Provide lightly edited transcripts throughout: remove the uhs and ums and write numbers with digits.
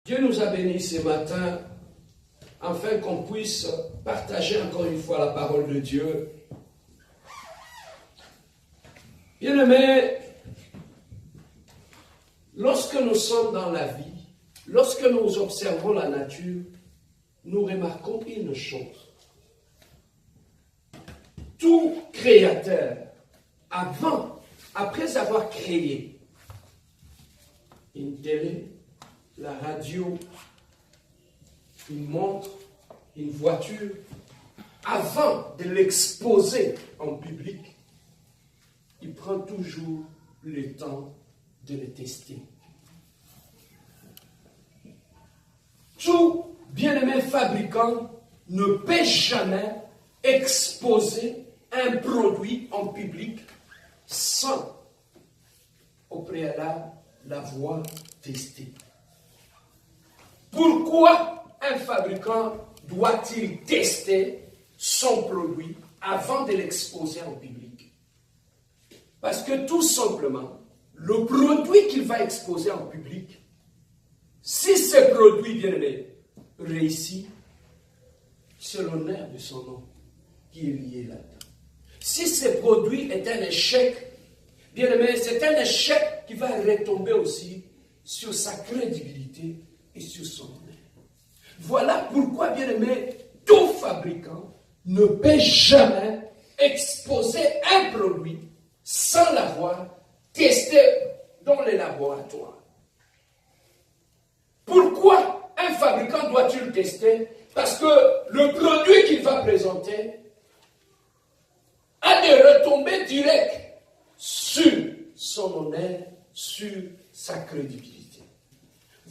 Dieu nous a bénis ce matin afin qu'on puisse partager encore une fois la parole de Dieu. Bien-aimés, lorsque nous sommes dans la vie, lorsque nous observons la nature, nous remarquons une chose. Tout créateur, après avoir créé une télé, la radio, une montre, une voiture, avant de l'exposer en public, il prend toujours le temps de le tester. Tout bien-aimé fabricant ne peut jamais exposer un produit en public sans, au préalable, l'avoir testé. Pourquoi un fabricant doit-il tester son produit avant de l'exposer en public? Parce que tout simplement, le produit qu'il va exposer en public, si ce produit, bien aimé, réussit, c'est l'honneur de son nom qui est lié là-dedans. Si ce produit est un échec, bien aimé, c'est un échec qui va retomber aussi sur sa crédibilité et sur son honneur. Voilà pourquoi, bien aimé, tout fabricant ne peut jamais exposer un produit sans l'avoir testé dans les laboratoires. Pourquoi un fabricant doit-il tester? Parce que le produit qu'il va présenter a des retombées directes sur son honneur, sur sa crédibilité.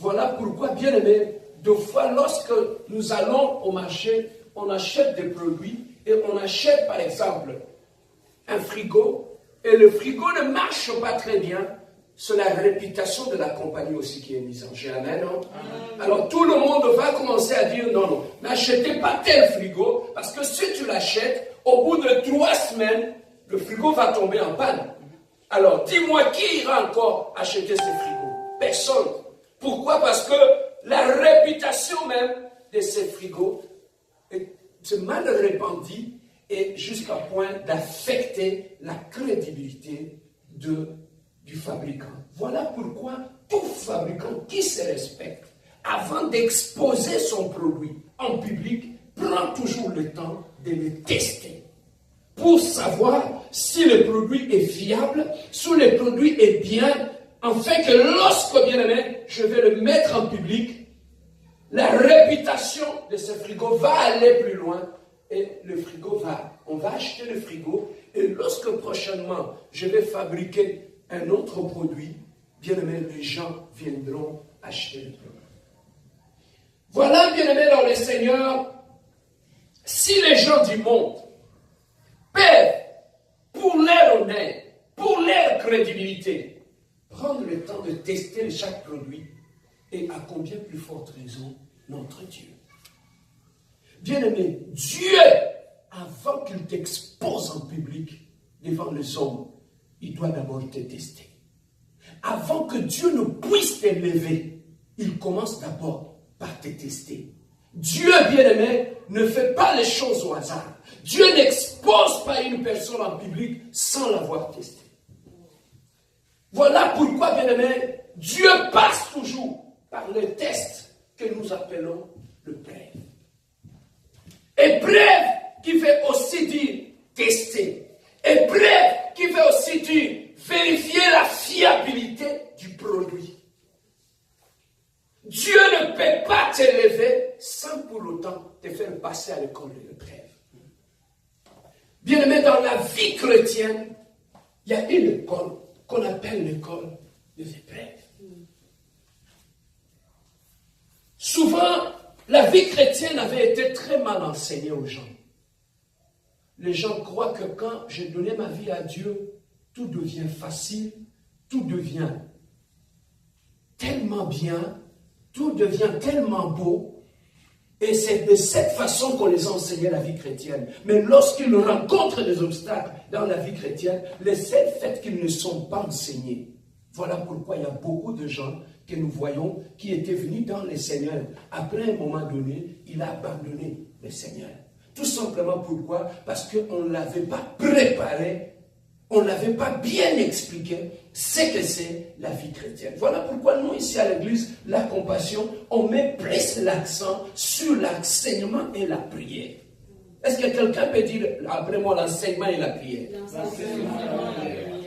Voilà pourquoi, bien aimé, deux fois, lorsque nous allons au marché, on achète des produits et on achète, par exemple, un frigo, et le frigo ne marche pas très bien, c'est la réputation de la compagnie aussi qui est mise en jeu. Amen, non? Alors tout le monde va commencer à dire non, n'achetez pas tel frigo, parce que si tu l'achètes, au bout de 3 semaines, le frigo va tomber en panne. Alors dis-moi qui ira encore acheter ce frigo? Personne. Pourquoi? Parce que la réputation même de ces frigos est mal répandue et jusqu'à point d'affecter la crédibilité du fabricant. Voilà pourquoi tout fabricant qui se respecte, avant d'exposer son produit en public, prend toujours le temps de le tester pour savoir si le produit est fiable, si le produit est bien, afin que lorsque, bien aimé, je vais le mettre en public, la réputation de ce frigo va aller plus loin et on va acheter le frigo et lorsque prochainement je vais fabriquer un autre produit, bien aimé, les gens viendront acheter le produit. Voilà, bien aimé, dans le Seigneur, si les gens du monde peuvent, pour leur honneur, pour leur crédibilité, prendre le temps de tester chaque produit, et à combien plus forte raison notre Dieu. Bien-aimé, Dieu, avant qu'il t'expose en public devant les hommes, il doit d'abord te tester. Avant que Dieu ne puisse t'élever, il commence d'abord par te tester. Dieu, bien-aimé, ne fait pas les choses au hasard. Dieu n'expose pas une personne en public sans l'avoir testé. Voilà pourquoi, bien-aimé, Dieu passe toujours par le test que nous appelons l'épreuve. Épreuve qui veut aussi dire tester. Épreuve qui veut aussi dire vérifier la fiabilité du produit. Dieu ne peut pas t'élever sans pour autant te faire passer à l'école de l'épreuve. Bien-aimé, dans la vie chrétienne, il y a une école qu'on appelle l'école des épreuves. Souvent, la vie chrétienne avait été très mal enseignée aux gens. Les gens croient que quand j'ai donné ma vie à Dieu, tout devient facile, tout devient tellement bien, tout devient tellement beau. Et c'est de cette façon qu'on les a enseigné la vie chrétienne. Mais lorsqu'ils rencontrent des obstacles dans la vie chrétienne, le seul fait qu'ils ne sont pas enseignés. Voilà pourquoi il y a beaucoup de gens que nous voyons qui était venu dans le Seigneur. Après un moment donné, il a abandonné le Seigneur. Tout simplement pourquoi? Parce qu'on ne l'avait pas préparé, on ne l'avait pas bien expliqué ce que c'est la vie chrétienne. Voilà pourquoi nous, ici à l'église, la compassion, on met plus l'accent sur l'enseignement et la prière. Est-ce que quelqu'un peut dire après moi l'enseignement et la prière?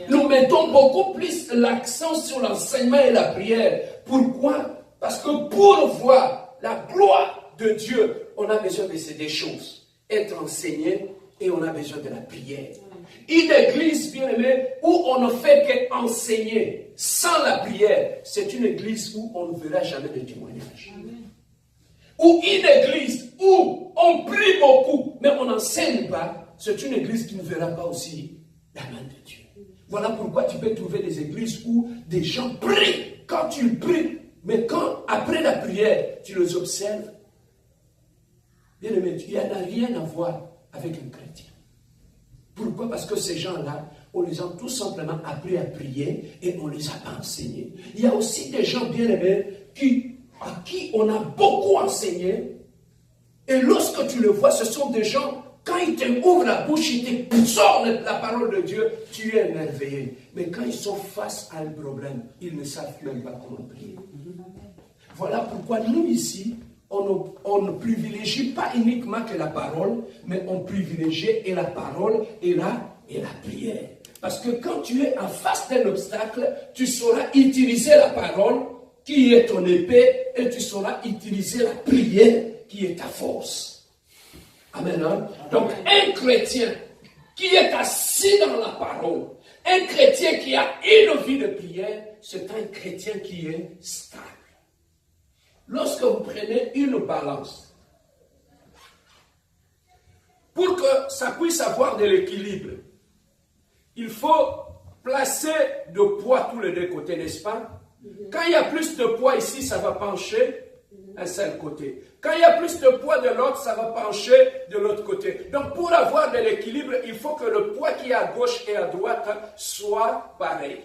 Nous mettons beaucoup plus l'accent sur l'enseignement et la prière. Pourquoi? Parce que pour voir la gloire de Dieu, on a besoin de ces deux choses. Être enseigné et on a besoin de la prière. Une église, bien aimée, où on ne fait qu'enseigner sans la prière, c'est une église où on ne verra jamais de témoignage. Ou une église où on prie beaucoup, mais on n'enseigne pas, c'est une église qui ne verra pas aussi la main de Dieu. Voilà pourquoi tu peux trouver des églises où des gens prient. Quand tu pries, mais quand, après la prière, tu les observes, bien aimé, il n'y a rien à voir avec un chrétien. Pourquoi? Parce que ces gens-là, on les a tout simplement appris à prier et on ne les a pas enseignés. Il y a aussi des gens bien aimés à qui on a beaucoup enseigné. Et lorsque tu le vois, ce sont des gens, quand ils te ouvrent la bouche, ils te sortent la parole de Dieu, tu es émerveillé. Mais quand ils sont face à un problème, ils ne savent même pas comment prier. Voilà pourquoi nous ici, on ne privilégie pas uniquement que la parole, mais on privilégie et la parole et la prière. Parce que quand tu es en face d'un obstacle, tu sauras utiliser la parole qui est ton épée et tu sauras utiliser la prière qui est ta force. Amen. Hein? Donc un chrétien qui est assis dans la parole, un chrétien qui a une vie de prière, c'est un chrétien qui est stable. Lorsque vous prenez une balance, pour que ça puisse avoir de l'équilibre, il faut placer de poids tous les deux côtés, n'est-ce pas? Quand il y a plus de poids ici, ça va pencher un seul côté. Quand il y a plus de poids de l'autre, ça va pencher de l'autre côté. Donc pour avoir de l'équilibre, il faut que le poids qui est à gauche et à droite soit pareil.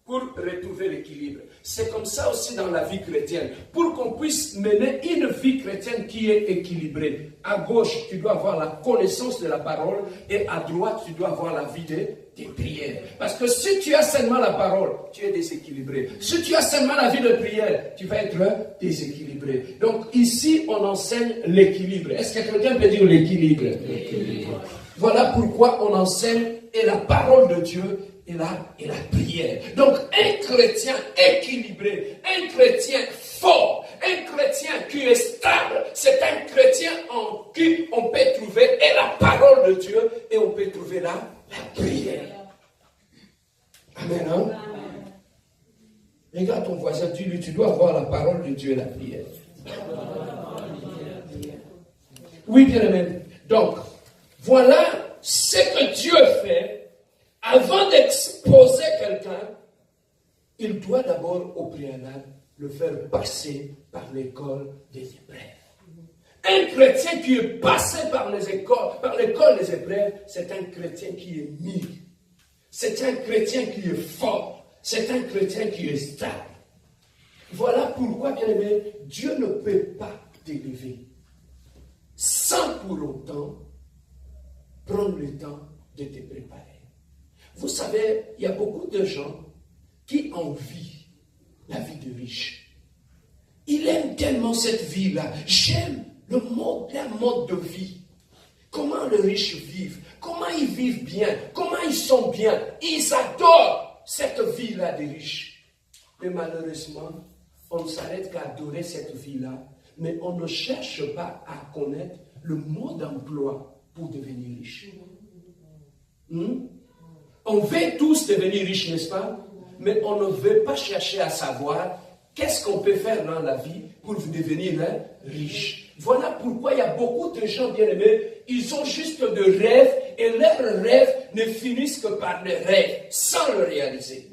Pour retrouver l'équilibre. C'est comme ça aussi dans la vie chrétienne. Pour qu'on puisse mener une vie chrétienne qui est équilibrée. À gauche, tu dois avoir la connaissance de la parole et à droite, tu dois avoir la vie des prières. Parce que si tu as seulement la parole, tu es déséquilibré. Si tu as seulement la vie de prière, tu vas être déséquilibré. Donc ici, on enseigne l'équilibre. Est-ce que quelqu'un peut dire l'équilibre? Voilà pourquoi on enseigne et la parole de Dieu et la prière. Donc, un chrétien équilibré, un chrétien fort, un chrétien qui est stable, c'est un chrétien en qui on peut trouver et la parole de Dieu et on peut trouver la prière. Amen. Hein? Regarde ton voisin, tu dois avoir la parole de Dieu et la prière. Oui, bien aimé. Donc, voilà ce que Dieu fait. Avant d'exposer quelqu'un, il doit d'abord, au préalable, le faire passer par l'école des épreuves. Un chrétien qui est passé par l'école des épreuves, c'est un chrétien qui est mis. C'est un chrétien qui est fort. C'est un chrétien qui est stable. Voilà pourquoi, bien aimé, Dieu ne peut pas t'élever sans pour autant prendre le temps de te préparer. Vous savez, il y a beaucoup de gens qui envient la vie de riche. Ils aiment tellement cette vie-là. J'aime un mode de vie. Comment les riches vivent, comment ils vivent bien, comment ils sont bien. Ils adorent cette vie-là des riches. Mais malheureusement, on ne s'arrête qu'à adorer cette vie-là, mais on ne cherche pas à connaître le mode d'emploi pour devenir riche. On veut tous devenir riches, n'est-ce pas? Mais on ne veut pas chercher à savoir qu'est-ce qu'on peut faire dans la vie pour devenir riche. Voilà pourquoi il y a beaucoup de gens bien aimés, ils ont juste de rêves et leurs rêves ne finissent que par des rêves sans le réaliser.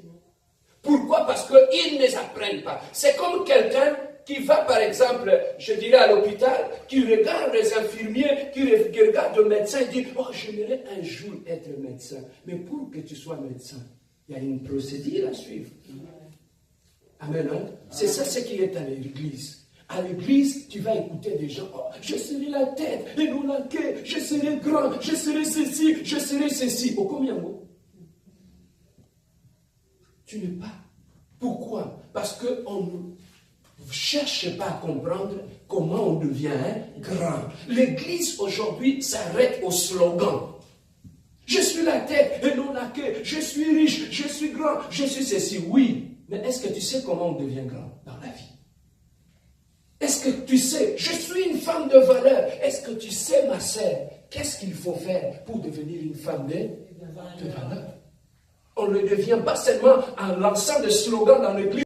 Pourquoi? Parce qu'ils ne les apprennent pas. C'est comme quelqu'un qui va, par exemple, je dirais à l'hôpital, qui regarde les infirmiers, qui regarde le médecin et dit « Oh, j'aimerais un jour être médecin. » Mais pour que tu sois médecin, il y a une procédure à suivre. Amen. Hein? C'est ça ce qui est à l'église. À l'église, tu vas écouter des gens, oh, je serai la tête et non la queue, je serai grand, je serai ceci, je serai ceci. Au combien de mots? Tu n'es pas. Pourquoi? Parce qu'on ne cherche pas à comprendre comment on devient grand. L'église aujourd'hui s'arrête au slogan. Je suis la tête et non la queue, je suis riche, je suis grand, je suis ceci. Oui, mais est-ce que tu sais comment on devient grand dans la vie? Est-ce que tu sais, je suis une femme de valeur. Est-ce que tu sais, ma sœur, qu'est-ce qu'il faut faire pour devenir une femme de valeur? On ne devient pas seulement en lançant des slogans dans l'église.